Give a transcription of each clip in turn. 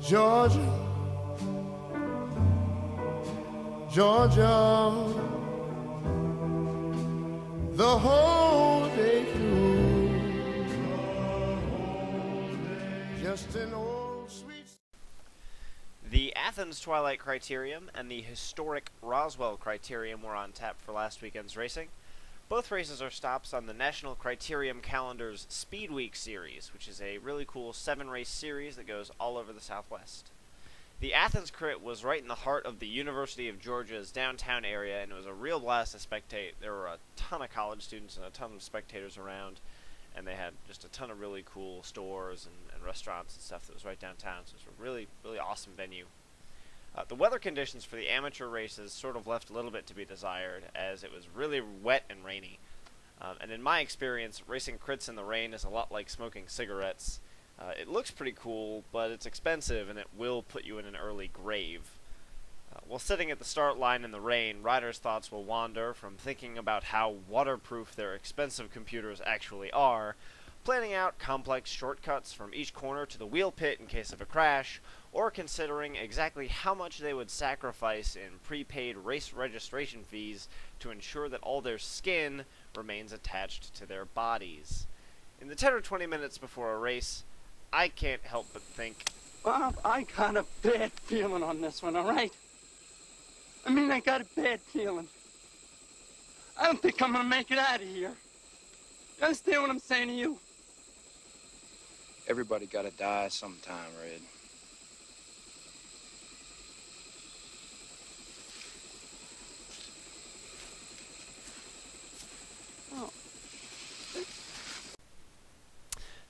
Georgia, Georgia, the whole day through. Just an old sweet. The Athens Twilight Criterium and the historic Roswell Criterium were on tap for last weekend's racing. Both races are stops on the National Criterium Calendar's Speed Week series, which is a really cool 7-race series that goes all over the Southwest. The Athens Crit was right in the heart of the University of Georgia's downtown area, and it was a real blast to spectate. There were a ton of college students and a ton of spectators around, and they had just a ton of really cool stores and restaurants and stuff that was right downtown, so it was a really, really awesome venue. The weather conditions for the amateur races sort of left a little bit to be desired, as it was really wet and rainy. And in my experience, racing crits in the rain is a lot like smoking cigarettes. It looks pretty cool, but it's expensive and it will put you in an early grave. While sitting at the start line in the rain, riders' thoughts will wander from thinking about how waterproof their expensive computers actually are, planning out complex shortcuts from each corner to the wheel pit in case of a crash, or considering exactly how much they would sacrifice in prepaid race registration fees to ensure that all their skin remains attached to their bodies. In the 10 or 20 minutes before a race, I can't help but think, Bob, I got a bad feeling on this one, all right? I got a bad feeling. I don't think I'm gonna make it out of here. You understand what I'm saying to you? Everybody gotta die sometime, Red. Oh.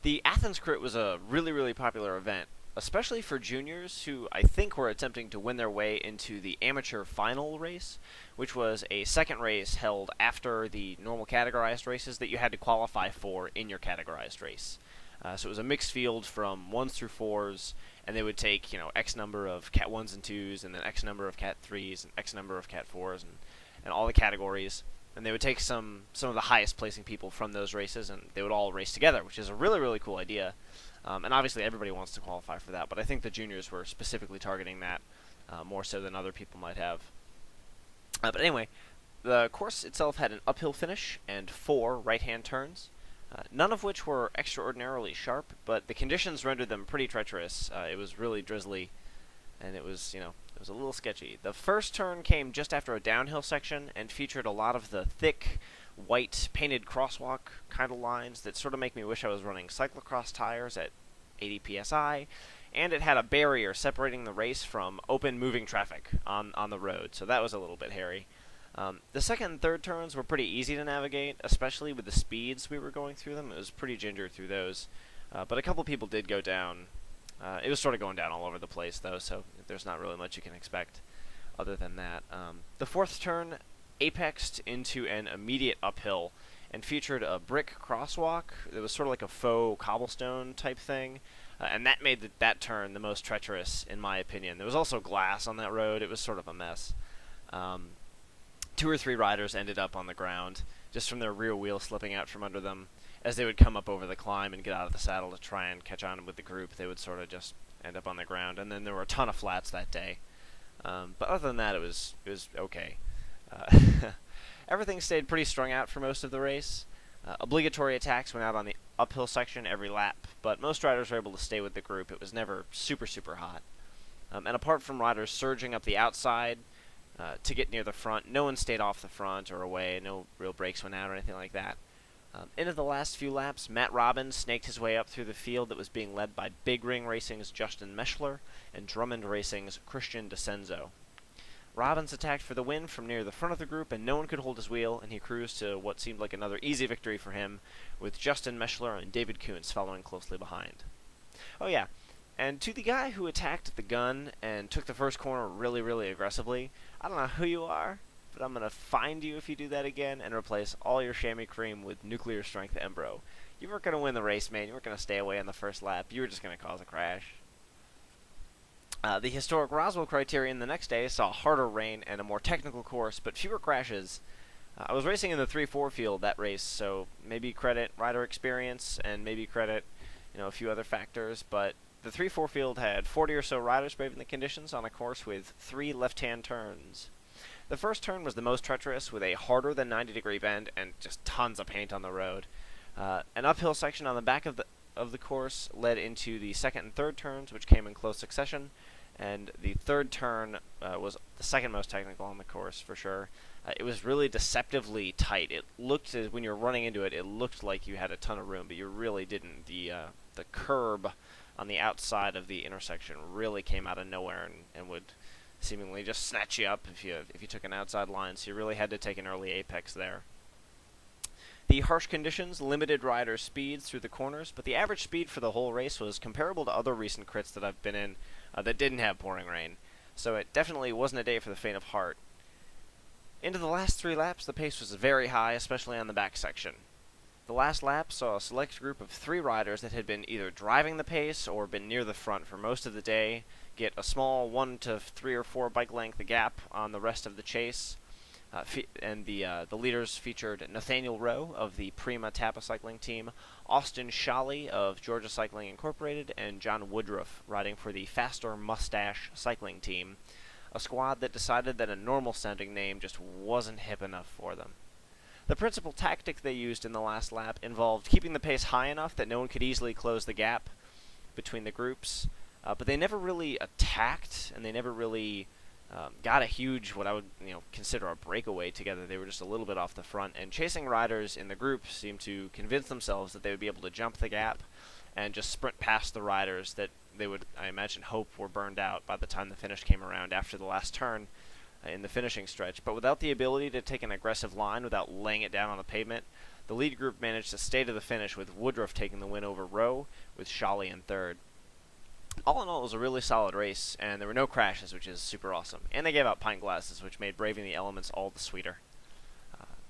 The Athens Crit was a really, really popular event, especially for juniors who I think were attempting to win their way into the amateur final race, which was a second race held after the normal categorized races that you had to qualify for in your categorized race. So it was a mixed field from 1s through 4s, and they would take, X number of Cat 1s and 2s, and then X number of Cat 3s, and X number of Cat 4s, and all the categories. And they would take some of the highest placing people from those races, and they would all race together, which is a really, really cool idea. And obviously everybody wants to qualify for that, but I think the juniors were specifically targeting that more so than other people might have. But anyway, the course itself had an uphill finish and 4 right-hand turns. None of which were extraordinarily sharp, but the conditions rendered them pretty treacherous. It was really drizzly, and it was a little sketchy. The first turn came just after a downhill section and featured a lot of the thick, white, painted crosswalk kind of lines that sort of make me wish I was running cyclocross tires at 80 psi, and it had a barrier separating the race from open moving traffic on the road, so that was a little bit hairy. The second and third turns were pretty easy to navigate, especially with the speeds we were going through them. It was pretty ginger through those, but a couple people did go down. It was sort of going down all over the place, though, so there's not really much you can expect other than that. The fourth turn apexed into an immediate uphill and featured a brick crosswalk that was sort of like a faux cobblestone type thing, and that made that turn the most treacherous, in my opinion. There was also glass on that road. It was sort of a mess. 2 or 3 riders ended up on the ground, just from their rear wheel slipping out from under them. As they would come up over the climb and get out of the saddle to try and catch on with the group, they would sort of just end up on the ground. And then there were a ton of flats that day. But other than that, it was okay. Everything stayed pretty strung out for most of the race. Obligatory attacks went out on the uphill section every lap, but most riders were able to stay with the group. It was never super, super hot. And apart from riders surging up the outside to get near the front, no one stayed off the front or away. No real brakes went out or anything like that. Into the last few laps, Matt Robbins snaked his way up through the field that was being led by Big Ring Racing's Justin Meschler and Drummond Racing's Christian DeCenzo. Robbins attacked for the win from near the front of the group, and no one could hold his wheel, and he cruised to what seemed like another easy victory for him, with Justin Meschler and David Kuntz following closely behind. Oh yeah, and to the guy who attacked the gun and took the first corner really, really aggressively, I don't know who you are, but I'm going to find you if you do that again and replace all your chamois cream with nuclear strength Embro. You weren't going to win the race, man. You weren't going to stay away on the first lap. You were just going to cause a crash. The historic Roswell Criterion the next day saw harder rain and a more technical course, but fewer crashes. I was racing in the 3-4 field that race, so maybe credit rider experience and maybe credit, a few other factors, but The 3-4 field had 40 or so riders braving the conditions on a course with 3 left-hand turns. The first turn was the most treacherous, with a harder than 90-degree bend and just tons of paint on the road. An uphill section on the back of the course led into the second and third turns, which came in close succession, and the third turn was the second most technical on the course for sure. It was really deceptively tight. It looked, when you were running into it, it looked like you had a ton of room, but you really didn't. The curb on the outside of the intersection really came out of nowhere and would seemingly just snatch you up if you took an outside line, so you really had to take an early apex there. The harsh conditions limited riders' speeds through the corners, but the average speed for the whole race was comparable to other recent crits that I've been in that didn't have pouring rain, so it definitely wasn't a day for the faint of heart. Into the last 3 laps, the pace was very high, especially on the back section. The last lap saw a select group of 3 riders that had been either driving the pace or been near the front for most of the day get a small 1 to 3 or 4 bike length gap on the rest of the chase. The leaders featured Nathaniel Rowe of the Prima Tappa cycling team, Austin Shawley of Georgia Cycling Incorporated, and John Woodruff riding for the Faster Mustache cycling team, a squad that decided that a normal-sounding name just wasn't hip enough for them. The principal tactic they used in the last lap involved keeping the pace high enough that no one could easily close the gap between the groups, but they never really attacked, and they never really got a huge, what I would consider a breakaway together. They were just a little bit off the front, and chasing riders in the group seemed to convince themselves that they would be able to jump the gap and just sprint past the riders that they would, I imagine, hope were burned out by the time the finish came around after the last turn in the finishing stretch. But without the ability to take an aggressive line without laying it down on the pavement, the lead group managed to stay to the finish, with Woodruff taking the win over Rowe, with Shawley in third. All in all, it was a really solid race, and there were no crashes, which is super awesome. And they gave out pint glasses, which made braving the elements all the sweeter.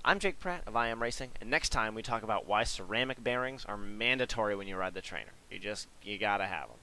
I'm Jake Pratt of I Am Racing, and next time we talk about why ceramic bearings are mandatory when you ride the trainer. You gotta have them.